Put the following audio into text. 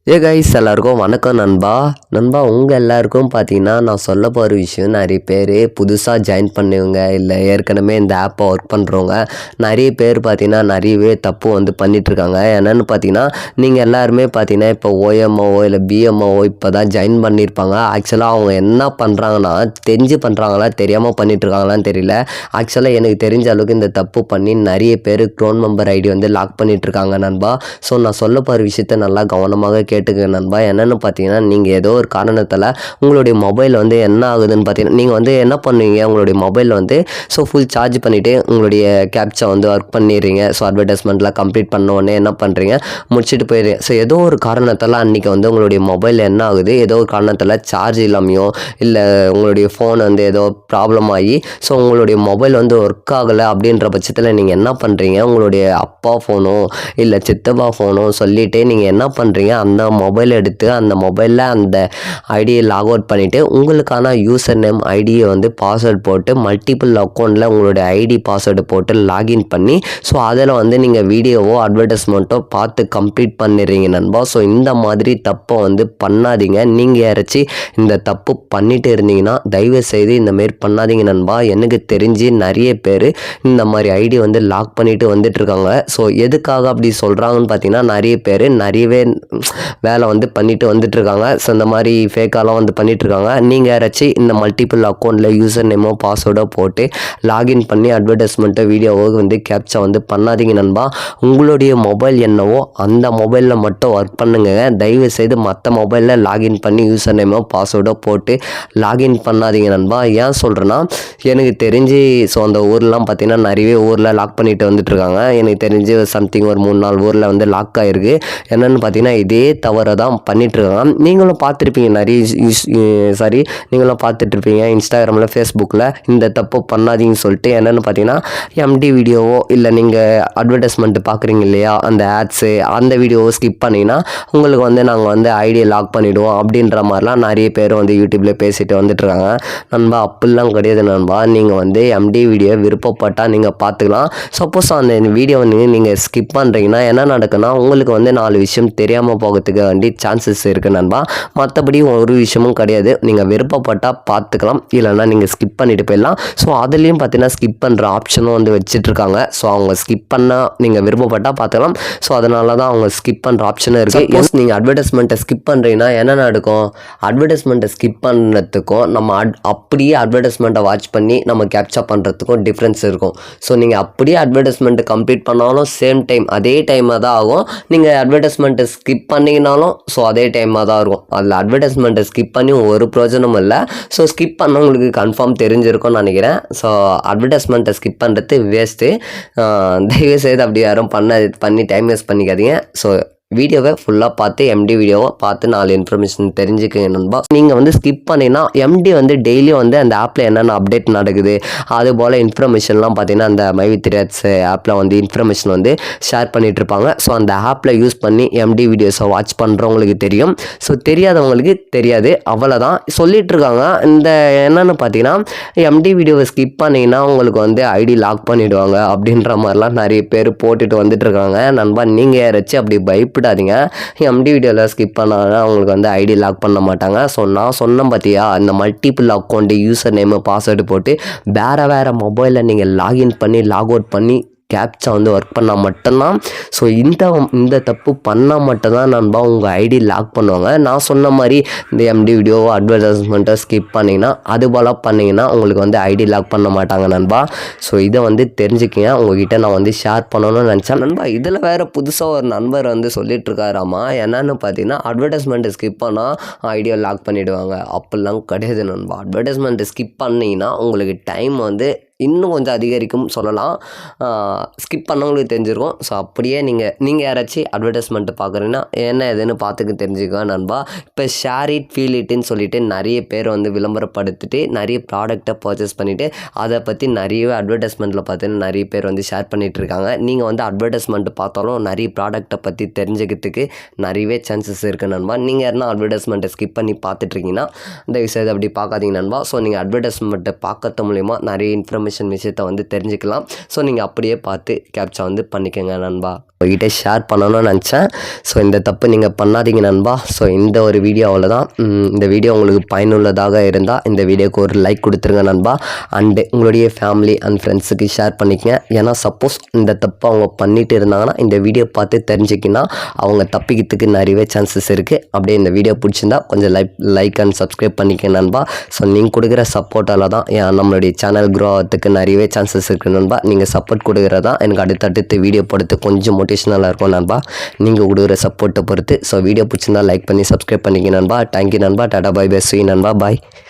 Guys எல்லாருக்கும் வணக்கம் நண்பா உங்கள் எல்லாருக்கும் பார்த்தீங்கன்னா நான் சொல்ல போகிற விஷயம் நிறைய பேர் புதுசாக ஜாயின் பண்ணவங்க இல்லை ஏற்கனவே இந்த ஆப்பை ஒர்க் பண்ணுறவங்க நிறைய பேர் பார்த்தீங்கன்னா நிறையவே தப்பு வந்து பண்ணிகிட்ருக்காங்க. என்னென்னு பார்த்தீங்கன்னா நீங்கள் எல்லாருமே பார்த்தீங்கன்னா இப்போ ஓஎம்ஓஓ இல்லை பிஎம்ஓஓ இப்போ தான் ஜாயின் பண்ணியிருப்பாங்க. ஆக்சுவலாக அவங்க என்ன பண்ணுறாங்கன்னா தெரிஞ்சு பண்ணுறாங்களா தெரியாமல் பண்ணிகிட்ருக்காங்களான்னு தெரியல. ஆக்சுவலாக எனக்கு தெரிஞ்ச அளவுக்கு இந்த தப்பு பண்ணி நிறைய பேர் க்ரோன் மெம்பர் ஐடி வந்து லாக் பண்ணிகிட்ருக்காங்க நண்பா. ஸோ நான் சொல்ல போகிற விஷயத்த நல்லா கவனமாக கேட்டுக்க நண்பா. என்னென்னு பார்த்தீங்கன்னா நீங்கள் ஏதோ ஒரு காரணத்தில் உங்களுடைய மொபைல் வந்து என்ன ஆகுதுன்னு பார்த்தீங்கன்னா நீங்கள் வந்து என்ன பண்ணுவீங்க, உங்களுடைய மொபைலில் வந்து ஃபுல் சார்ஜ் பண்ணிவிட்டு உங்களுடைய கேப்சா வந்து ஒர்க் பண்ணிடுறீங்க. ஸோ அட்வர்டைஸ்மெண்ட்லாம் கம்ப்ளீட் பண்ண உடனே என்ன பண்ணுறீங்க, முடிச்சுட்டு போயிடுறீங்க. ஸோ ஏதோ ஒரு காரணத்தில் அன்றைக்கி வந்து உங்களுடைய மொபைல் என்ன ஆகுது, ஏதோ ஒரு காரணத்தில் சார்ஜ் இல்லாமையோ இல்லை உங்களுடைய ஃபோன் வந்து ஏதோ ப்ராப்ளம் ஆகி ஸோ உங்களுடைய மொபைல் வந்து ஒர்க் ஆகலை அப்படின்ற பட்சத்தில் நீங்கள் என்ன பண்ணுறீங்க, உங்களுடைய அப்பா ஃபோனோ இல்லை சித்தப்பா ஃபோனோ சொல்லிவிட்டு நீங்கள் என்ன பண்ணுறீங்க, அந்த மொபைல் எடுத்து அந்த மொபைலில் அந்த ஐடியை லாக் அவுட் பண்ணிவிட்டு உங்களுக்கான யூசர் நேம் ஐடியை வந்து பாஸ்வேர்ட் போட்டு மல்டிபிள் அக்கௌண்ட்டில் உங்களுடைய ஐடி பாஸ்வேர்டு போட்டு லாகின் பண்ணி ஸோ அதில் வந்து நீங்கள் வீடியோவோ அட்வர்டைஸ்மெண்ட்டோ பார்த்து கம்ப்ளீட் பண்ணிடுறீங்க நண்பா. ஸோ இந்த மாதிரி தப்பை வந்து பண்ணாதீங்க. நீங்கள் யாராச்சும் இந்த தப்பு பண்ணிட்டு இருந்தீங்கன்னா தயவுசெய்து இந்தமாரி பண்ணாதீங்க நண்பா. எனக்கு தெரிஞ்சு நிறைய பேர் இந்த மாதிரி ஐடி வந்து லாக் பண்ணிட்டு வந்துட்டுருக்காங்க. ஸோ எதுக்காக அப்படி சொல்கிறாங்கன்னு பார்த்தீங்கன்னா நிறைய பேர் நிறையவே வேலை வந்து பண்ணிட்டு வந்துட்டுருக்காங்க. ஸோ இந்த மாதிரி ஃபேக்காலாம் வந்து பண்ணிகிட்ருக்காங்க. நீங்கள் யாராச்சும் இந்த மல்டிபிள் அக்கௌண்ட்டில் யூசர் நேமோ பாஸ்வேர்டோ போட்டு லாகின் பண்ணி அட்வர்டைஸ்மெண்ட்டோ வீடியோவோ வந்து கேப்சா வந்து பண்ணாதீங்க நண்பா. உங்களுடைய மொபைல் என்னவோ அந்த மொபைலில் மட்டும் ஒர்க் பண்ணுங்க. தயவுசெய்து மற்ற மொபைலில் லாகின் பண்ணி யூசர் நேமோ பாஸ்வேர்டோ போட்டு லாகின் பண்ணாதீங்க நண்பா. ஏன் சொல்கிறேன்னா எனக்கு தெரிஞ்சு ஸோ அந்த ஊர்லாம் பார்த்தீங்கன்னா நிறையவே ஊரில் லாக் பண்ணிட்டு வந்துட்டுருக்காங்க. எனக்கு தெரிஞ்சு சம்திங் ஒரு 3-4 ஊரில் வந்து லாக் ஆகிருக்கு. என்னென்னு பார்த்தீங்கன்னா இதே தவறை தான் பண்ணிகிட்ருக்காங்க. நீங்களும் பார்த்துருப்பீங்க நீங்களும் பார்த்துட்ருப்பீங்க இன்ஸ்டாகிராமில் ஃபேஸ்புக்கில் இந்த தப்பு பண்ணாதீங்கன்னு சொல்லிட்டு. என்னென்னு பார்த்தீங்கன்னா எம்டி வீடியோவோ இல்லை நீங்கள் அட்வர்டைஸ்மெண்ட்டு பார்க்குறீங்க இல்லையா அந்த ஆட்ஸு அந்த வீடியோவோ ஸ்கிப் பண்ணிங்கன்னா உங்களுக்கு வந்து நாங்கள் வந்து ஐடியை லாக் பண்ணிவிடுவோம் அப்படின்ற மாதிரிலாம் நிறைய பேர் வந்து யூடியூப்பில் பேசிட்டு வந்துட்டுருக்காங்க நண்பா. அப்படிலாம் கிடையாது நண்பா. நீங்கள் வந்து எம்டி வீடியோ விருப்பப்பட்டால் நீங்கள் பார்த்துக்கலாம். சப்போஸ் அந்த வீடியோ வந்து நீங்கள் ஸ்கிப் பண்ணுறீங்கன்னா என்ன நடக்குன்னா உங்களுக்கு வந்து 4 விஷயம் தெரியாமல் போகிறதுக்கு வேண்டி சான்சஸ் இருக்குது நண்பா. மற்றபடி ஒரு விஷயமும் கிடையாது. நீங்கள் விருப்பப்பட்டால் பார்த்துக்கலாம், இல்லைன்னா நீங்கள் ஸ்கிப் பண்ணிட்டு போயிடலாம். ஸோ அதுலேயும் பார்த்தீங்கன்னா ஸ்கிப் பண்ணுற ஆப்ஷனும் வந்து வச்சுட்ருக்காங்க. ஸோ அவங்க ஸ்கிப் பண்ணால் நீங்கள் விருப்பப்பட்டால் பார்த்துக்கலாம். ஸோ அதனால தான் அவங்க ஸ்கிப் பண்ணுற ஆப்ஷனும் இருக்குது. எஸ் நீங்கள் அட்வர்டைஸ்மெண்ட்டை ஸ்கிப் பண்ணுறீங்கன்னா என்ன நடக்கும், அட்வர்டைஸ்மெண்ட்டை ஸ்கிப் பண்ணுறதுக்கும் நம்ம அப்படியே அட்வர்டைஸ்மெண்ட்டை வாட்ச் பண்ணி நம்ம கேப்சா பண்ணுறதுக்கும் டிஃப்ரென்ஸ் இருக்கும். ஸோ நீங்கள் அப்படியே அட்வர்டைஸ்மெண்ட்டு கம்ப்ளீட் பண்ணாலும் சேம் டைம் அதே டைமாக தான் ஆகும். நீங்கள் அட்வர்டைஸ்மெண்ட்டை ஸ்கிப் பண்ணிங்கனாலும் ஸோ அதே டைமாக தான் இருக்கும். அதில் அட்வர்டைஸ்மெண்ட்டை ஸ்கிப் பண்ணி ஒரு பிரயோஜனமும் இல்லை. ஸோ ஸ்கிப் பண்ணவங்களுக்கு கன்ஃபார்ம் தெரிஞ்சிருக்கும்னு நினைக்கிறேன். ஸோ அட்வர்டைஸ்மெண்ட்டை ஸ்கிப் பண்ணுறது வேஸ்ட்டு. தயவுசெய்து அப்படி யாரும் பண்ணி டைம் வேஸ்ட் பண்ணிக்காதீங்க. ஸோ வீடியோவை ஃபுல்லாக பார்த்து எம்டி வீடியோவை பார்த்து 4 இன்ஃபர்மேஷன் தெரிஞ்சுக்கங்க நண்பா. நீங்கள் வந்து ஸ்கிப் பண்ணிங்கன்னா எம்டி வந்து டெய்லியும் வந்து அந்த ஆப்பில் என்னென்ன அப்டேட் நடக்குது அதுபோல் இன்ஃபர்மேஷன்லாம் பார்த்தீங்கன்னா அந்த மைவித்ரியாட்ஸ் ஆப்பில் வந்து இன்ஃபர்மேஷன் வந்து ஷேர் பண்ணிகிட்ருப்பாங்க. ஸோ அந்த ஆப்பில் யூஸ் பண்ணி எம்டி வீடியோஸை வாட்ச் பண்ணுறவங்களுக்கு தெரியும். ஸோ தெரியாதவங்களுக்கு தெரியாது, அவ்வளோதான் சொல்லிகிட்ருக்காங்க. இந்த என்னென்னு பார்த்தீங்கன்னா எம்டி வீடியோவை ஸ்கிப் பண்ணிங்கன்னா உங்களுக்கு வந்து ஐடி லாக் பண்ணிவிடுவாங்க அப்படின்ற மாதிரிலாம் நிறைய பேர் போட்டுட்டு வந்துட்டுருக்காங்க நண்பா. நீங்கள் யாராச்சும் அப்படி பயப்படாதீங்க. எம்டி வீடியோவில் ஸ்கிப் பண்ணாலும் அவங்களுக்கு வந்து ஐடி லாக் பண்ண மாட்டாங்க. ஸோ நான் சொன்னேன் பார்த்தியா, இந்த multiple account user name password போட்டு வேறு மொபைலில் நீங்கள் லாகின் பண்ணி லாக் அவுட் பண்ணி கேப்சா வந்து ஒர்க் பண்ணால் மட்டும்தான். ஸோ இந்த தப்பு பண்ணால் மட்டும்தான் நண்பா உங்கள் ஐடி லாக் பண்ணுவாங்க. நான் சொன்ன மாதிரி இந்த எம்டி வீடியோ அட்வர்டைஸ்மெண்ட்டை ஸ்கிப் பண்ணிங்கன்னா அதுபோல் பண்ணிங்கன்னா உங்களுக்கு வந்து ஐடி லாக் பண்ண மாட்டாங்க நண்பா. ஸோ இதை வந்து தெரிஞ்சுக்கிங்க. உங்ககிட்ட நான் வந்து ஷேர் பண்ணணும்னு நினச்சேன் நண்பா. இதில் வேறு புதுசாக ஒரு நண்பர் வந்து சொல்லிகிட்ருக்காராமா. என்னென்னு பார்த்தீங்கன்னா அட்வர்டைஸ்மெண்ட்டை ஸ்கிப் பண்ணால் ஐடியா லாக் பண்ணிவிடுவாங்க. அப்படிலாம் கிடையாது நண்பா. அட்வர்டைஸ்மெண்ட்டை ஸ்கிப் பண்ணிங்கன்னா உங்களுக்கு டைம் வந்து இன்னும் கொஞ்சம் அதிகரிக்கும் சொல்லலாம். ஸ்கிப் பண்ணவங்களுக்கு தெரிஞ்சிருக்கும். ஸோ அப்படியே நீங்கள் யாராச்சும் அட்வர்டைஸ்மெண்ட்டு பார்க்குறீங்கன்னா என்ன எதுன்னு பார்த்துக்க தெரிஞ்சுக்கோ நண்பா. இப்போ ஷேர் இட் ஃபீல் இட்டுன்னு சொல்லிட்டு நிறைய பேர் வந்து விளம்பரப்படுத்திட்டு நிறைய ப்ராடக்டை பர்ச்சேஸ் பண்ணிவிட்டு அதை பற்றி நிறையவே அட்வர்டைஸ்மெண்ட்டில் பார்த்தீங்கன்னா நிறைய பேர் வந்து ஷேர் பண்ணிகிட்ருக்காங்க. நீங்கள் வந்து அட்வர்டைஸ்மெண்ட்டு பார்த்தாலும் நிறைய ப்ராடக்ட்டை பற்றி தெரிஞ்சுக்கிறதுக்கு நிறையவே சான்சஸ் இருக்குது நண்பா. நீங்கள் யாருன்னா அட்வர்டைஸ்மெண்ட்டை ஸ்கிப் பண்ணி பார்த்துட்ருக்கீங்கன்னா தயவுசெய்து அப்படி பார்க்காதீங்க நண்பா. ஸோ நீங்கள் அட்வர்டைஸ்மெண்ட்டை பார்க்கறது மூலிமா நிறைய இன்ஃபர்மேஷன் இன்ஃபர்மேஷன் விஷயத்தை வந்து தெரிஞ்சுக்கலாம். ஸோ நீங்கள் அப்படியே பார்த்து கேப்சா வந்து பண்ணிக்கோங்க நண்பா. உங்கள்கிட்ட ஷேர் பண்ணணும்னு நினச்சேன். ஸோ இந்த தப்பு நீங்கள் பண்ணாதீங்க நண்பா. ஸோ இந்த ஒரு வீடியோ அவ்வளோதான். இந்த வீடியோ உங்களுக்கு பயனுள்ளதாக இருந்தால் இந்த வீடியோக்கு ஒரு லைக் கொடுத்துருங்க நண்பா. அண்டு உங்களுடைய ஃபேமிலி அண்ட் ஃப்ரெண்ட்ஸுக்கு ஷேர் பண்ணிக்கங்க. ஏன்னா சப்போஸ் இந்த தப்பு அவங்க பண்ணிட்டு இருந்தாங்கன்னா இந்த வீடியோ பார்த்து தெரிஞ்சுக்கினா அவங்க தப்பிக்கிறதுக்கு நிறையவே சான்சஸ் இருக்குது. அப்படியே இந்த வீடியோ பிடிச்சிருந்தா கொஞ்சம் லைக் அண்ட் சப்ஸ்கிரைப் பண்ணிக்க நண்பா. ஸோ நீங்கள் கொடுக்குற சப்போர்ட்டால் தான் நம்மளுடைய சேனல் க்ரோ ஆகிறதுக்கு நிறையவே சான்சஸ் இருக்குது நண்பா. நீங்கள் சப்போர்ட் கொடுக்குறதா எனக்கு அடுத்தடுத்து வீடியோ போடுறது கொஞ்சம் மோட்டிவேஷனலாக இருக்கும் நண்பா. நீங்கள் கொடுக்குற சப்போர்ட்டை பொறுத்து. ஸோ வீடியோ பிடிச்சிருந்தா லைக் பண்ணி சப்ஸ்கிரைப் பண்ணிக்க நண்பா. தேங்க்யூ நண்பா. Tata bye by. சீ நண்பா. பாய்.